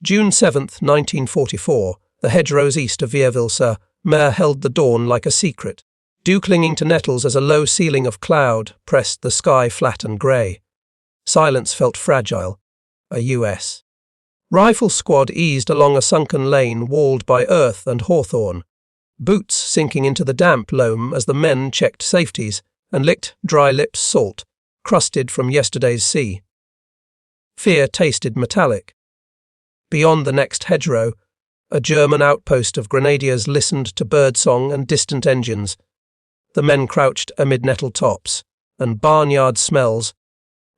June 7, 1944, the hedgerows east of Vierville-sur-Mer held the dawn like a secret. Dew clinging to nettles as a low ceiling of cloud pressed the sky flat and grey. Silence felt fragile. A U.S. rifle squad eased along a sunken lane walled by earth and hawthorn, boots sinking into the damp loam as the men checked safeties and licked dry lips salt, crusted from yesterday's sea. Fear tasted metallic. Beyond the next hedgerow, a German outpost of grenadiers listened to birdsong and distant engines. The men crouched amid nettle tops and barnyard smells,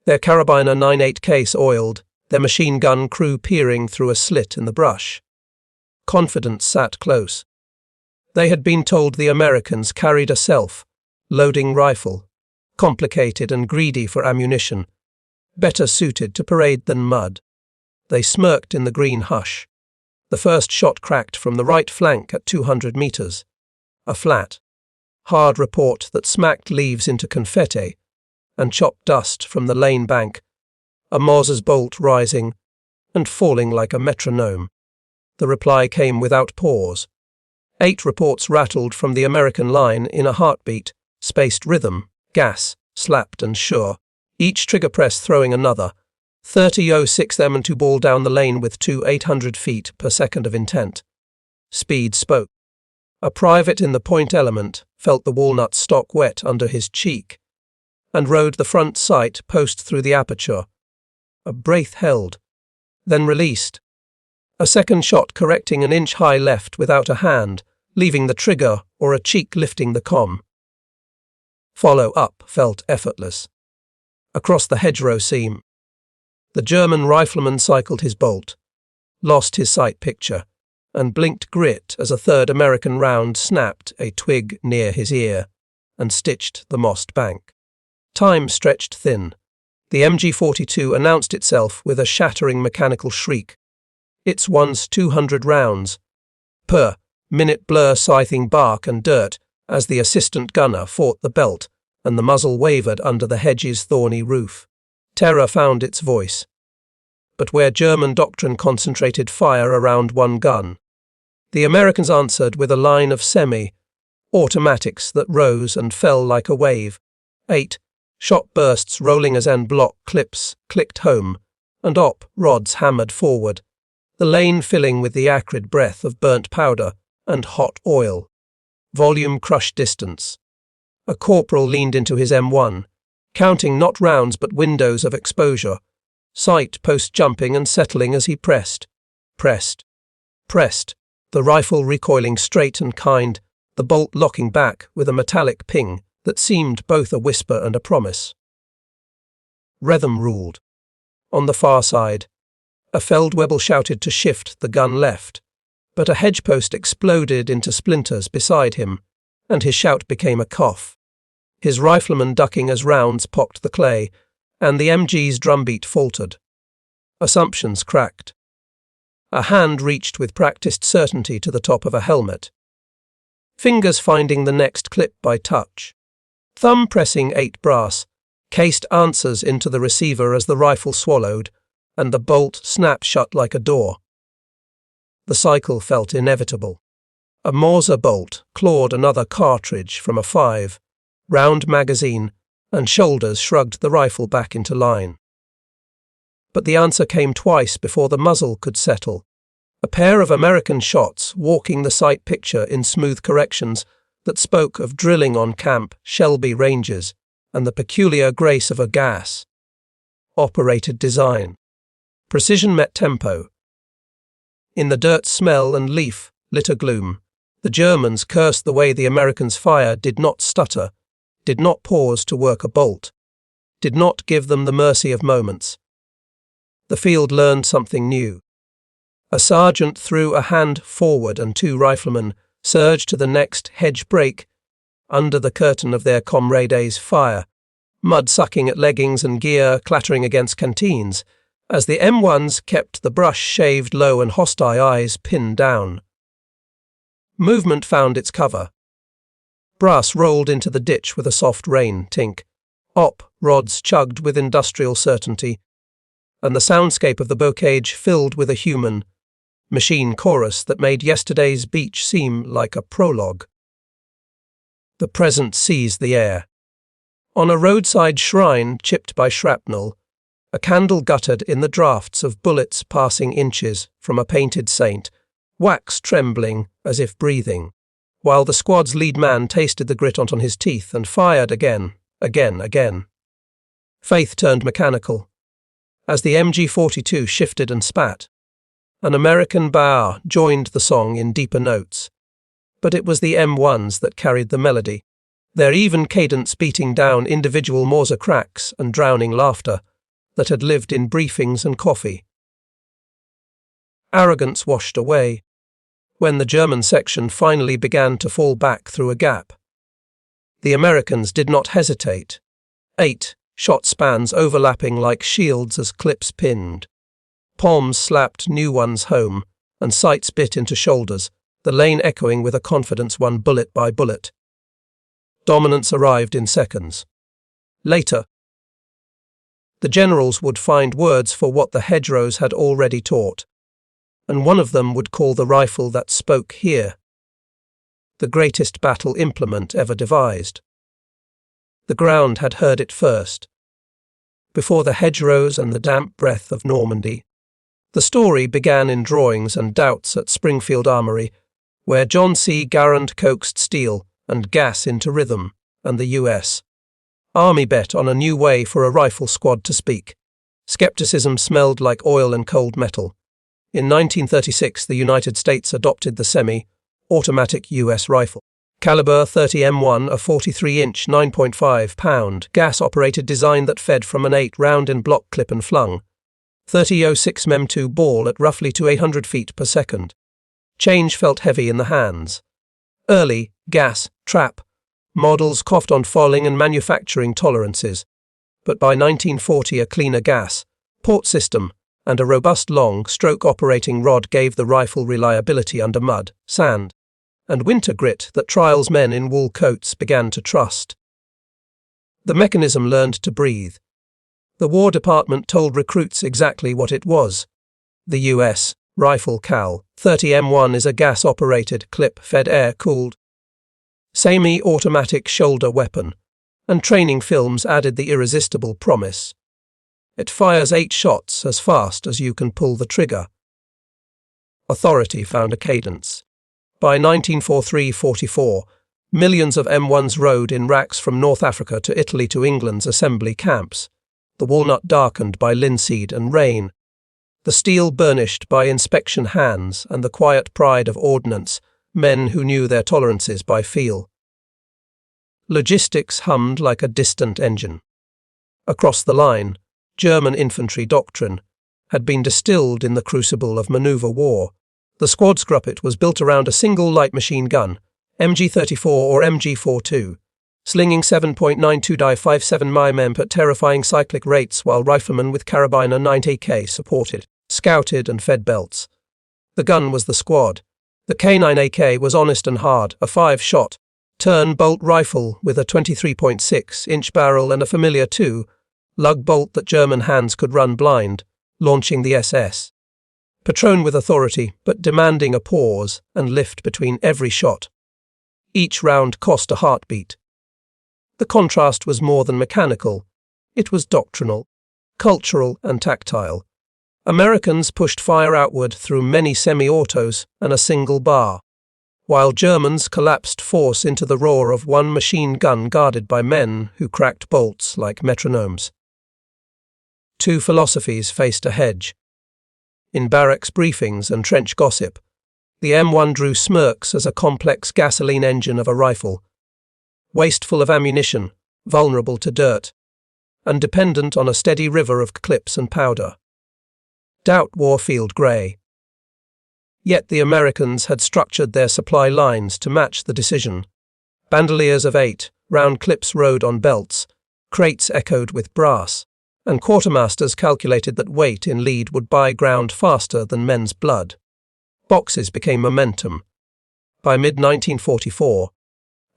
their carabiner 9.8 case oiled, their machine gun crew peering through a slit in the brush. Confidence sat close. They had been told the Americans carried a self-loading rifle, complicated and greedy for ammunition, better suited to parade than mud. They smirked in the green hush. The first shot cracked from the right flank at 200 meters. A flat, hard report that smacked leaves into confetti and chopped dust from the lane bank, a Mauser's bolt rising and falling like a metronome. The reply came without pause. 8 reports rattled from the American line in a heartbeat, spaced rhythm, gas, slapped and sure, each trigger press throwing another. 30.06 them and to ball down the lane with 800 feet per second of intent. Speed spoke. A private in the point element felt the walnut stock wet under his cheek and rode the front sight post through the aperture. A braith held, then released. A second shot correcting an inch-high left without a hand, leaving the trigger or a cheek lifting the comm. Follow-up felt effortless. Across the hedgerow seam, the German rifleman cycled his bolt, lost his sight picture, and blinked grit as a third American round snapped a twig near his ear and stitched the mossed bank. Time stretched thin. The MG-42 announced itself with a shattering mechanical shriek. Its once 200 rounds per minute blur scything bark and dirt as the assistant gunner fought the belt and the muzzle wavered under the hedge's thorny roof. Terror found its voice. But where German doctrine concentrated fire around one gun, the Americans answered with a line of semi-automatics that rose and fell like a wave. 8 shot bursts rolling as en bloc clips clicked home, and op rods hammered forward, the lane filling with the acrid breath of burnt powder and hot oil. Volume crushed distance. A corporal leaned into his M1, counting not rounds but windows of exposure, sight post-jumping and settling as he pressed, the rifle recoiling straight and kind, the bolt locking back with a metallic ping that seemed both a whisper and a promise. Rhythm ruled. On the far side, a Feldwebel shouted to shift the gun left, but a hedge-post exploded into splinters beside him, and his shout became a cough. His rifleman ducking as rounds pocked the clay, and the MG's drumbeat faltered. Assumptions cracked. A hand reached with practiced certainty to the top of a helmet, fingers finding the next clip by touch, thumb pressing 8 brass, cased answers into the receiver as the rifle swallowed, and the bolt snapped shut like a door. The cycle felt inevitable. A Mauser bolt clawed another cartridge from a 5-round magazine, and shoulders shrugged the rifle back into line. But the answer came twice before the muzzle could settle. A pair of American shots walking the sight picture in smooth corrections that spoke of drilling on Camp Shelby ranges and the peculiar grace of a gas-operated design. Precision met tempo. In the dirt smell and leaf litter gloom, the Germans cursed the way the Americans' fire did not stutter, did not pause to work a bolt, did not give them the mercy of moments. The field learned something new. A sergeant threw a hand forward and 2 riflemen surged to the next hedge break under the curtain of their comrades' fire, mud sucking at leggings and gear clattering against canteens, as the M1s kept the brush shaved low and hostile eyes pinned down. Movement found its cover. Brass rolled into the ditch with a soft rain tink. Op rods chugged with industrial certainty, and the soundscape of the bocage filled with a human machine chorus that made yesterday's beach seem like a prologue. The present seized the air. On a roadside shrine chipped by shrapnel, a candle guttered in the drafts of bullets passing inches from a painted saint, wax trembling as if breathing, while the squad's lead man tasted the grit on his teeth and fired again. Faith turned mechanical. As the MG-42 shifted and spat, an American bar joined the song in deeper notes. But it was the M1s that carried the melody, their even cadence beating down individual Morse cracks and drowning laughter that had lived in briefings and coffee. Arrogance washed away when the German section finally began to fall back through a gap. The Americans did not hesitate. 8 shot spans overlapping like shields as clips pinned. Palms slapped new ones home, and sights bit into shoulders, the lane echoing with a confidence won bullet by bullet. Dominance arrived in seconds. Later, the generals would find words for what the hedgerows had already taught, and one of them would call the rifle that spoke here the greatest battle implement ever devised. The ground had heard it first, before the hedgerows and the damp breath of Normandy. The story began in drawings and doubts at Springfield Armory, where John C. Garand coaxed steel and gas into rhythm, and the U.S. Army bet on a new way for a rifle squad to speak. Skepticism smelled like oil and cold metal. In 1936, the United States adopted the semi-automatic U.S. rifle. Caliber 30 M1, a 43-inch, 9.5-pound, gas-operated design that fed from an 8-round in block clip and flung 30.06 Mem2 ball at roughly 200 feet per second. Change felt heavy in the hands. Early, gas, trap, models coughed on falling and manufacturing tolerances, but by 1940 a cleaner gas, port system, and a robust long-stroke operating rod gave the rifle reliability under mud, sand, and winter grit that trials men in wool coats began to trust. The mechanism learned to breathe. The War Department told recruits exactly what it was. The U.S. rifle Cal 30 M1 is a gas-operated, clip-fed, air-cooled, semi-automatic shoulder weapon, and training films added the irresistible promise. It fires 8 shots as fast as you can pull the trigger. Authority found a cadence. By 1943-44, millions of M1s rode in racks from North Africa to Italy to England's assembly camps, the walnut darkened by linseed and rain, the steel burnished by inspection hands and the quiet pride of ordnance, men who knew their tolerances by feel. Logistics hummed like a distant engine. Across the line, German infantry doctrine had been distilled in the crucible of maneuver war. The squad scruppet was built around a single light machine gun, MG-34 or MG-42, slinging 7.92 die 57 mm at terrifying cyclic rates while riflemen with carabiner 90K supported, scouted and fed belts. The gun was the squad. The K9AK was honest and hard, a 5-shot, turn-bolt rifle with a 23.6-inch barrel and a familiar 2-lug bolt that German hands could run blind, launching the SS. Patron with authority, but demanding a pause and lift between every shot. Each round cost a heartbeat. The contrast was more than mechanical. It was doctrinal, cultural and tactile. Americans pushed fire outward through many semi-autos and a single bar, while Germans collapsed force into the roar of one machine gun guarded by men who cracked bolts like metronomes. Two philosophies faced a hedge. In barracks briefings and trench gossip, the M1 drew smirks as a complex gasoline engine of a rifle, wasteful of ammunition, vulnerable to dirt, and dependent on a steady river of clips and powder. Doubt wore field grey. Yet the Americans had structured their supply lines to match the decision. Bandoliers of 8, round clips rode on belts, crates echoed with brass, and quartermasters calculated that weight in lead would buy ground faster than men's blood. Boxes became momentum. By mid-1944,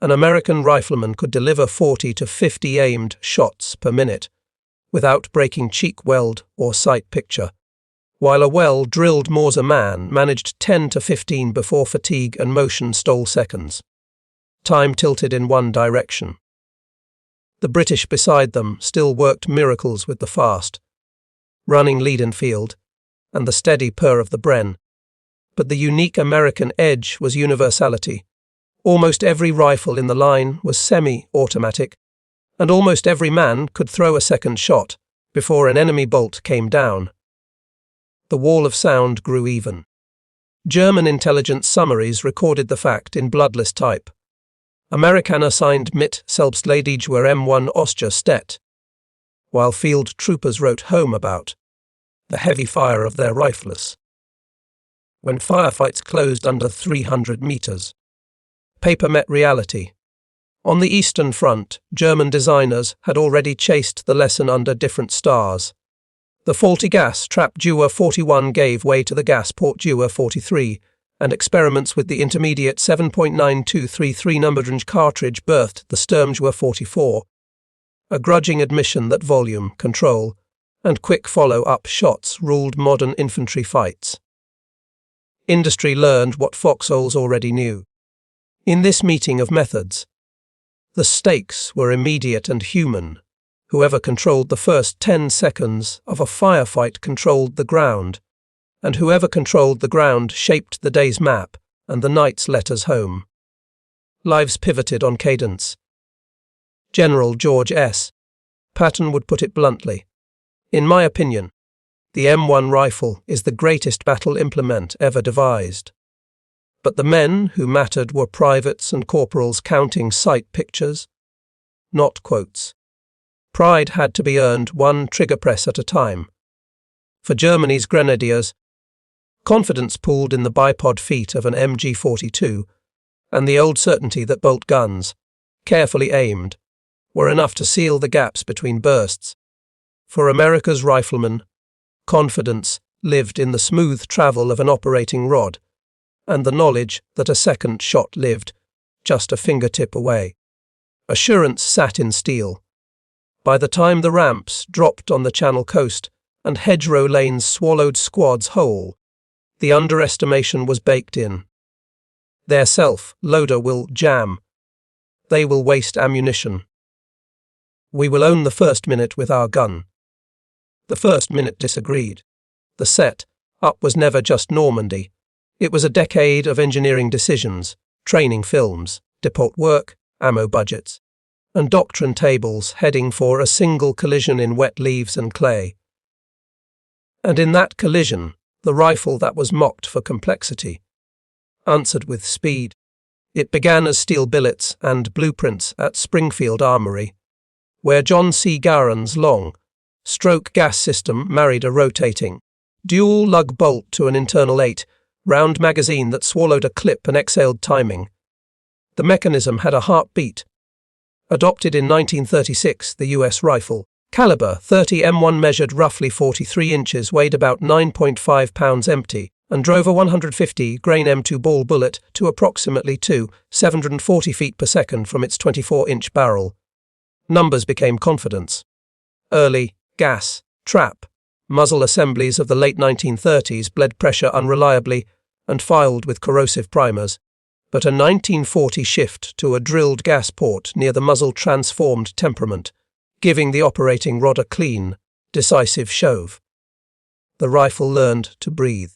an American rifleman could deliver 40 to 50 aimed shots per minute, without breaking cheek weld or sight picture, while a well-drilled Mauser man managed 10 to 15 before fatigue and motion stole seconds. Time tilted in one direction. The British beside them still worked miracles with the fast, running lead in field, and the steady purr of the Bren. But the unique American edge was universality. Almost every rifle in the line was semi-automatic, and almost every man could throw a second shot before an enemy bolt came down. The wall of sound grew even. German intelligence summaries recorded the fact in bloodless type. Amerikaner signed mit selbstledige M1 Ostja while field troopers wrote home about the heavy fire of their rifles when firefights closed under 300 meters. Paper met reality. On the Eastern Front, German designers had already chased the lesson under different stars. The faulty gas trap Dewar 41 gave way to the gas port Dewar 43, and experiments with the intermediate 7.9233 number-range cartridge birthed the Sturmgewehr 44. A grudging admission that volume, control, and quick follow-up shots ruled modern infantry fights. Industry learned what foxholes already knew. In this meeting of methods, the stakes were immediate and human. Whoever controlled the first 10 seconds of a firefight controlled the ground, and whoever controlled the ground shaped the day's map and the night's letters home. Lives pivoted on cadence. General George S. Patton would put it bluntly. In my opinion, the M1 rifle is the greatest battle implement ever devised. But the men who mattered were privates and corporals counting sight pictures, not quotes. Pride had to be earned one trigger press at a time. For Germany's grenadiers, confidence pooled in the bipod feet of an MG42 and the old certainty that bolt guns, carefully aimed, were enough to seal the gaps between bursts. For America's riflemen, confidence lived in the smooth travel of an operating rod and the knowledge that a second shot lived just a fingertip away. Assurance sat in steel. By the time the ramps dropped on the Channel coast and hedgerow lanes swallowed squads whole, the underestimation was baked in. Their self-loader will jam. They will waste ammunition. We will own the first minute with our gun. The first minute disagreed. The set-up was never just Normandy. It was a decade of engineering decisions, training films, depot work, ammo budgets, and doctrine tables heading for a single collision in wet leaves and clay. And in that collision, the rifle that was mocked for complexity answered with speed. It began as steel billets and blueprints at Springfield Armory, where John C. Garand's long-stroke gas system married a rotating, dual-lug bolt to an internal 8-round magazine that swallowed a clip and exhaled timing. The mechanism had a heartbeat. Adopted in 1936, the U.S. rifle, caliber .30 M1 measured roughly 43 inches, weighed about 9.5 pounds empty, and drove a 150-grain M2 ball bullet to approximately 740 feet per second from its 24-inch barrel. Numbers became confidence. Early, gas, trap, muzzle assemblies of the late 1930s bled pressure unreliably and filed with corrosive primers. But a 1940 shift to a drilled gas port near the muzzle transformed temperament, giving the operating rod a clean, decisive shove. The rifle learned to breathe.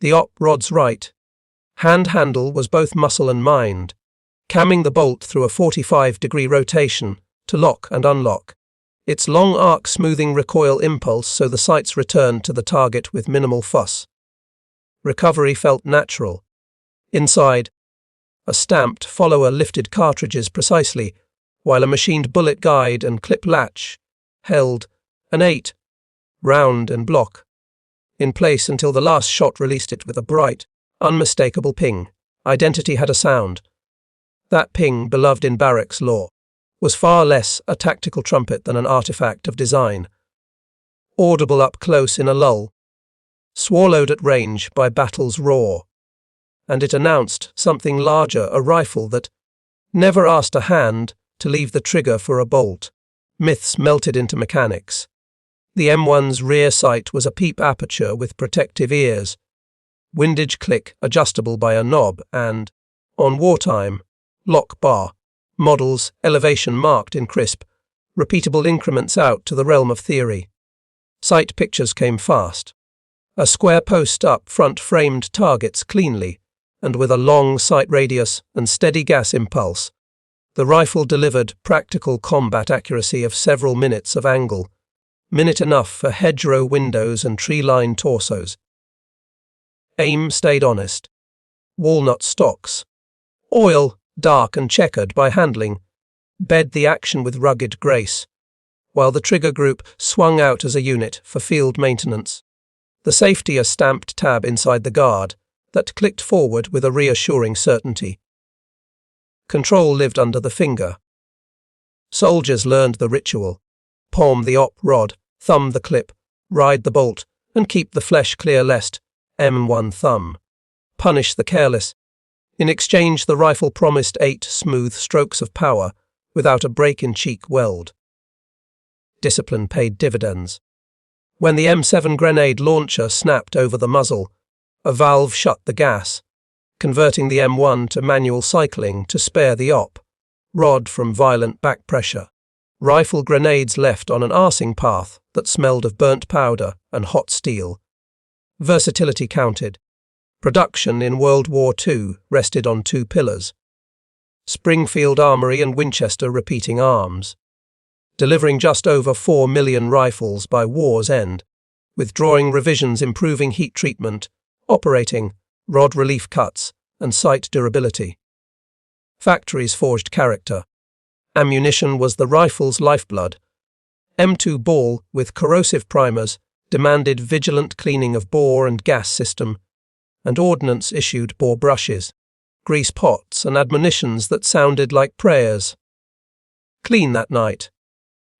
The op rod's right hand handle was both muscle and mind, camming the bolt through a 45-degree rotation to lock and unlock, its long arc smoothing recoil impulse so the sights returned to the target with minimal fuss. Recovery felt natural. Inside, a stamped follower lifted cartridges precisely, while a machined bullet guide and clip latch held an 8-round and block in place until the last shot released it with a bright, unmistakable ping. Identity had a sound. That ping, beloved in barracks lore, was far less a tactical trumpet than an artifact of design. Audible up close in a lull, swallowed at range by battle's roar. And it announced something larger, a rifle that never asked a hand to leave the trigger for a bolt. Myths melted into mechanics. The M1's rear sight was a peep aperture with protective ears, windage click adjustable by a knob and, on wartime, lock bar, models, elevation marked in crisp, repeatable increments out to the realm of theory. Sight pictures came fast. A square post up front framed targets cleanly, and with a long sight radius and steady gas impulse, the rifle delivered practical combat accuracy of several minutes of angle, minute enough for hedgerow windows and tree-lined torsos. Aim stayed honest. Walnut stocks. Oil, dark and checkered by handling, bed the action with rugged grace, while the trigger group swung out as a unit for field maintenance. The safety a stamped tab inside the guard that clicked forward with a reassuring certainty. Control lived under the finger. Soldiers learned the ritual. Palm the op rod, thumb the clip, ride the bolt, and keep the flesh clear lest M1 thumb. Punish the careless. In exchange, the rifle promised 8 smooth strokes of power without a break in cheek weld. Discipline paid dividends. When the M7 grenade launcher snapped over the muzzle, a valve shut the gas, converting the M1 to manual cycling to spare the op rod from violent back pressure. Rifle grenades left on an arsing path that smelled of burnt powder and hot steel. Versatility counted. Production in World War II rested on 2 pillars: Springfield Armory and Winchester repeating arms, delivering just over 4 million rifles by war's end, withdrawing revisions improving heat treatment, operating, rod relief cuts, and sight durability. Factories forged character. Ammunition was the rifle's lifeblood. M2 ball, with corrosive primers, demanded vigilant cleaning of bore and gas system, and ordnance issued bore brushes, grease pots, and admonitions that sounded like prayers. Clean that night.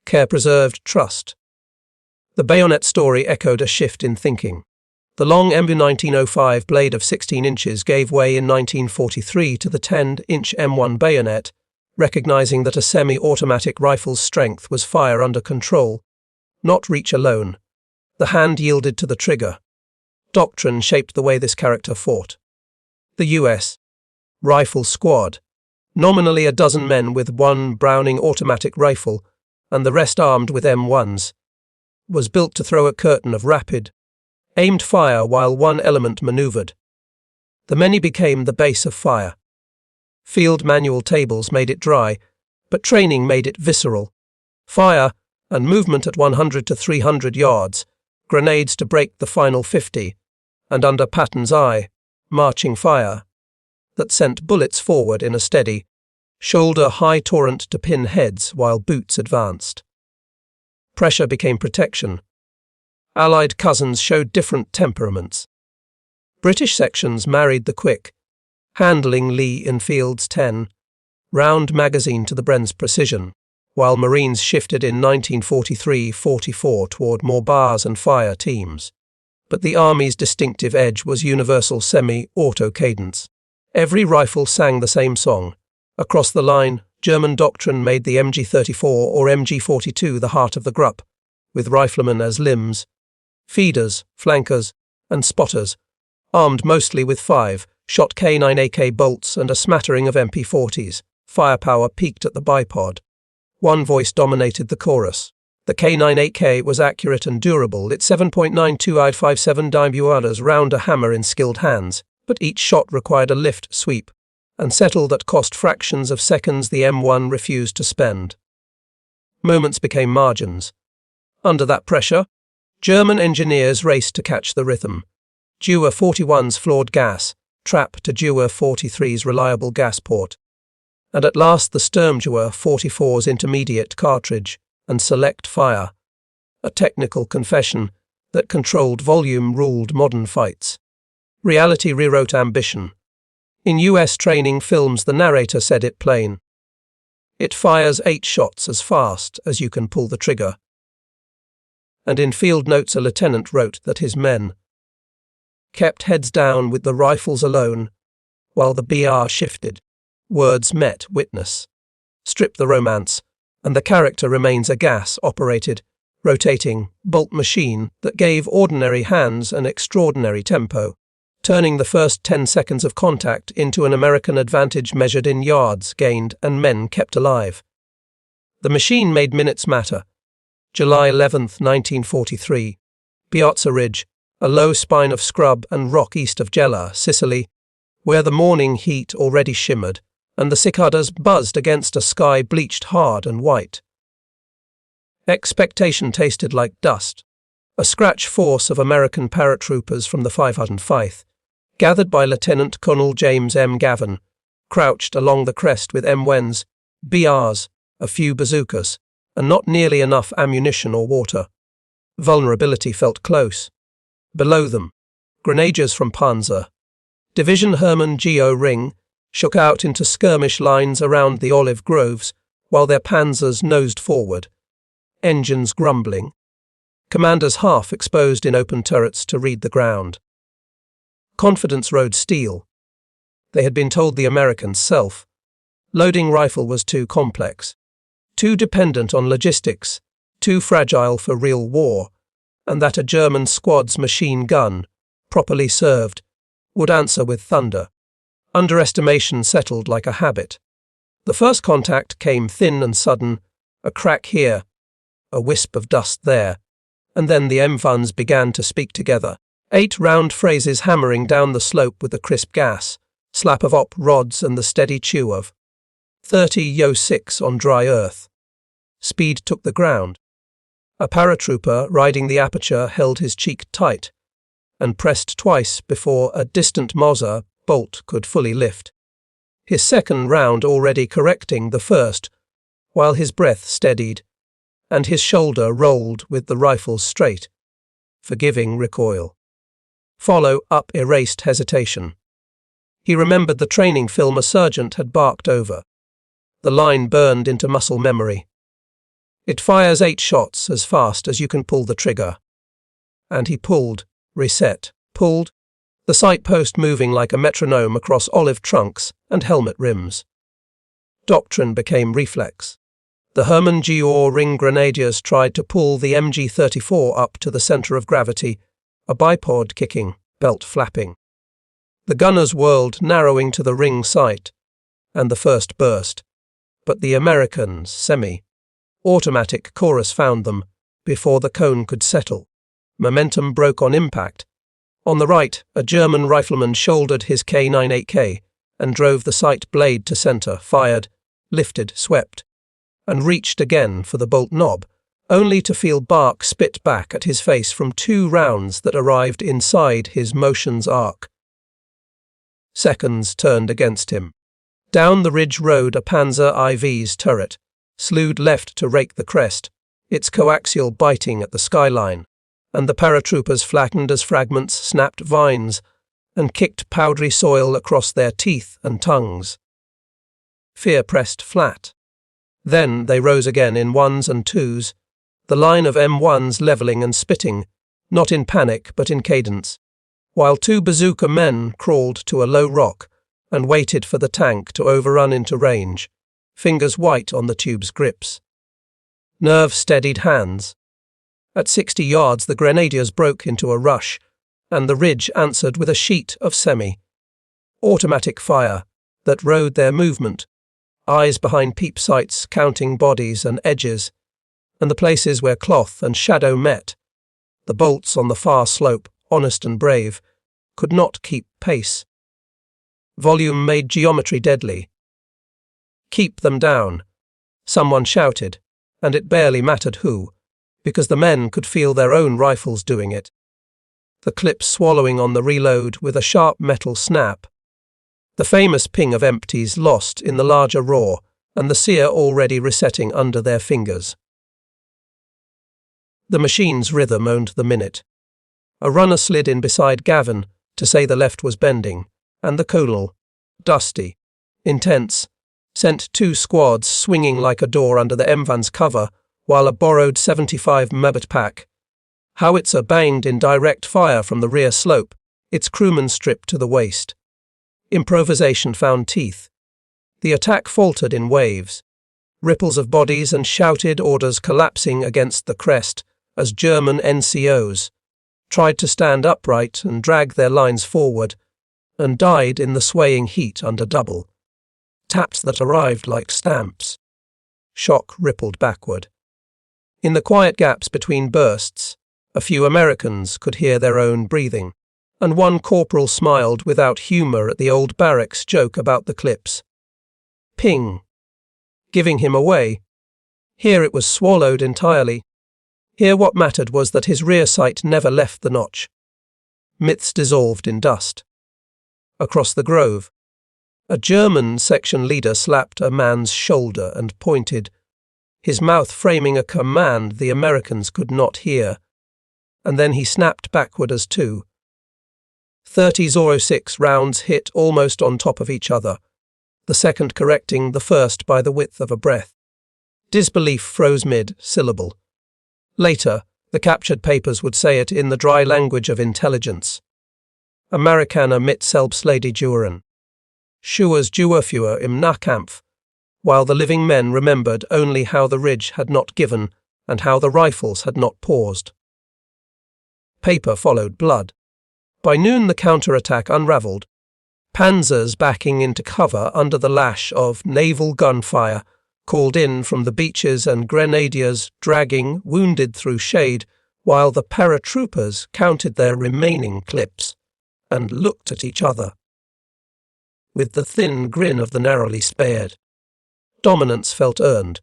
Care preserved trust. The bayonet story echoed a shift in thinking. The long MB 1905 blade of 16 inches gave way in 1943 to the 10-inch M1 bayonet, recognizing that a semi-automatic rifle's strength was fire under control, not reach alone. The hand yielded to the trigger. Doctrine shaped the way this character fought. The U.S. Rifle Squad, nominally a dozen men with 1 Browning automatic rifle and the rest armed with M1s, was built to throw a curtain of rapid, aimed fire while one element maneuvered. The many became the base of fire. Field manual tables made it dry, but training made it visceral. Fire and movement at 100 to 300 yards, grenades to break the final 50, and under Patton's eye, marching fire that sent bullets forward in a steady, shoulder-high torrent to pin heads while boots advanced. Pressure became protection. Allied cousins showed different temperaments. British sections married the quick, handling Lee Enfield's 10 round magazine to the Bren's precision, while Marines shifted in 1943-44 toward more bars and fire teams. But the Army's distinctive edge was universal semi-auto cadence. Every rifle sang the same song. Across the line, German doctrine made the MG-34 or MG-42 the heart of the grup, with riflemen as limbs, feeders, flankers, and spotters, armed mostly with 5-shot K9 AK bolts and a smattering of MP40s. Firepower peaked at the bipod. One voice dominated the chorus. The K9 AK was accurate and durable, its 7.92 57 dibuadas round a hammer in skilled hands, but each shot required a lift sweep, and settled at cost fractions of seconds the M1 refused to spend. Moments became margins. Under that pressure, German engineers raced to catch the rhythm. Dewar 41's flawed gas, trap to Dewar 43's reliable gas port, and at last the Sturmgewehr 44's intermediate cartridge and select fire, a technical confession that controlled volume ruled modern fights. Reality rewrote ambition. In US training films, the narrator said it plain. It fires 8 shots as fast as you can pull the trigger. And in field notes, a lieutenant wrote that his men kept heads down with the rifles alone, while the BR shifted. Words met witness. Strip the romance, and the character remains a gas-operated, rotating, bolt machine that gave ordinary hands an extraordinary tempo, turning the first 10 seconds of contact into an American advantage measured in yards gained and men kept alive. The machine made minutes matter. July 11, 1943, Piazza Ridge, a low spine of scrub and rock east of Gela, Sicily, where the morning heat already shimmered and the cicadas buzzed against a sky bleached hard and white. Expectation tasted like dust. A scratch force of American paratroopers from the 505th, gathered by Lieutenant Colonel James M. Gavin, crouched along the crest with M1s, BRs, a few bazookas, and not nearly enough ammunition or water. Vulnerability felt close. Below them, grenadiers from Panzer, Division Hermann Geo Ring, shook out into skirmish lines around the olive groves, while their panzers nosed forward, engines grumbling, commanders half exposed in open turrets to read the ground. Confidence rode steel. They had been told the Americans' self-loading rifle was too complex, too dependent on logistics, too fragile for real war, and that a German squad's machine gun, properly served, would answer with thunder. Underestimation settled like a habit. The first contact came thin and sudden, a crack here, a wisp of dust there, and then the M1s began to speak together. 8 round phrases hammering down the slope with the crisp gas, slap of op rods and the steady chew of 30 Yo-6 on dry earth. Speed took the ground. A paratrooper riding the aperture held his cheek tight and pressed twice before a distant Moser bolt could fully lift. His second round already correcting the first, while his breath steadied and his shoulder rolled with the rifle straight. Forgiving recoil. Follow-up erased hesitation. He remembered the training film a sergeant had barked over. The line burned into muscle memory. It fires 8 shots as fast as you can pull the trigger. And he pulled, reset, pulled, the sight post moving like a metronome across olive trunks and helmet rims. Doctrine became reflex. The Hermann Geo Ring Grenadiers tried to pull the MG-34 up to the center of gravity, a bipod kicking, belt flapping. The gunners whirled, narrowing to the ring sight, and the first burst. But the Americans' semi-automatic chorus found them before the cone could settle. Momentum broke on impact. On the right, a German rifleman shouldered his K98K and drove the sight blade to center, fired, lifted, swept, and reached again for the bolt knob, only to feel bark spit back at his face from 2 rounds that arrived inside his motion's arc. Seconds turned against him. Down the ridge rode a Panzer IV's turret, slewed left to rake the crest, its coaxial biting at the skyline, and the paratroopers flattened as fragments snapped vines and kicked powdery soil across their teeth and tongues. Fear pressed flat. Then they rose again in 1s and 2s, the line of M1s levelling and spitting, not in panic but in cadence, while 2 bazooka men crawled to a low rock and waited for the tank to overrun into range, fingers white on the tube's grips. Nerve-steadied hands. At 60 yards the grenadiers broke into a rush, and the ridge answered with a sheet of semi-automatic fire that rode their movement, eyes behind peep sights counting bodies and edges, and the places where cloth and shadow met. The bolts on the far slope, honest and brave, could not keep pace. Volume made geometry deadly. Keep them down, someone shouted, and it barely mattered who, because the men could feel their own rifles doing it. The clip swallowing on the reload with a sharp metal snap. The famous ping of empties lost in the larger roar, and the sear already resetting under their fingers. The machine's rhythm owned the minute. A runner slid in beside Gavin to say the left was bending, and the colonel, dusty, intense, sent 2 squads swinging like a door under the M1's cover, while a borrowed 75 Mebet pack howitzer banged in direct fire from the rear slope, its crewman stripped to the waist. Improvisation found teeth. The attack faltered in waves, ripples of bodies and shouted orders collapsing against the crest as German NCOs tried to stand upright and drag their lines forward, and died in the swaying heat under double taps that arrived like stamps. Shock rippled backward. In the quiet gaps between bursts, a few Americans could hear their own breathing, and one corporal smiled without humour at the old barracks joke about the clips. Ping! Giving him away. Here it was swallowed entirely. Here what mattered was that his rear sight never left the notch. Myths dissolved in dust. Across the grove, a German section leader slapped a man's shoulder and pointed, his mouth framing a command the Americans could not hear, and then he snapped backward as 30-06 rounds hit almost on top of each other, the second correcting the first by the width of a breath. Disbelief froze mid-syllable. Later, the captured papers would say it in the dry language of intelligence. Amerikaner mit selbstledigüren. Schuers Duerführer im Nahkampf, while the living men remembered only how the ridge had not given and how the rifles had not paused. Paper followed blood. By noon the counterattack unravelled, panzers backing into cover under the lash of naval gunfire called in from the beaches and grenadiers dragging wounded through shade while the paratroopers counted their remaining clips and looked at each other with the thin grin of the narrowly spared. Dominance felt earned.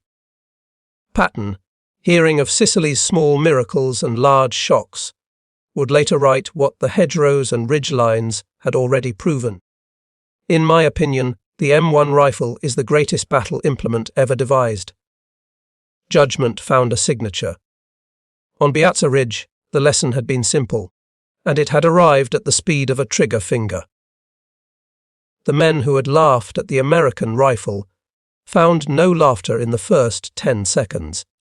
Patton, hearing of Sicily's small miracles and large shocks, would later write what the hedgerows and ridgelines had already proven. In my opinion, the M1 rifle is the greatest battle implement ever devised. Judgment found a signature. On Piazza Ridge, the lesson had been simple, and it had arrived at the speed of a trigger finger. The men who had laughed at the American rifle found no laughter in the first 10 seconds.